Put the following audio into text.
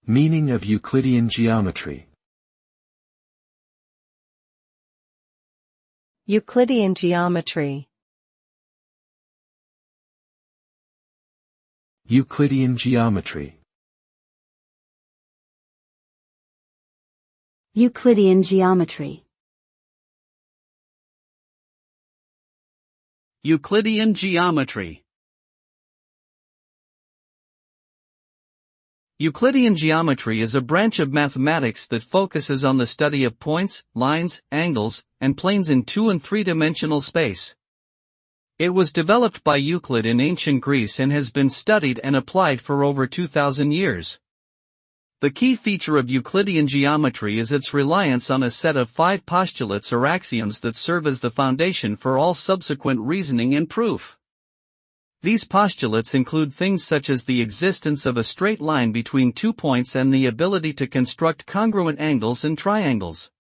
Meaning of Euclidean geometry. Euclidean geometry. Euclidean geometry. Euclidean geometry. Euclidean geometry. Euclidean geometry is a branch of mathematics that focuses on the study of points, lines, angles, and planes in 2- and 3-dimensional space. It was developed by Euclid in ancient Greece and has been studied and applied for over 2,000 years. The key feature of Euclidean geometry is its reliance on a set of 5 postulates or axioms that serve as the foundation for all subsequent reasoning and proof. These postulates include things such as the existence of a straight line between 2 points and the ability to construct congruent angles and triangles.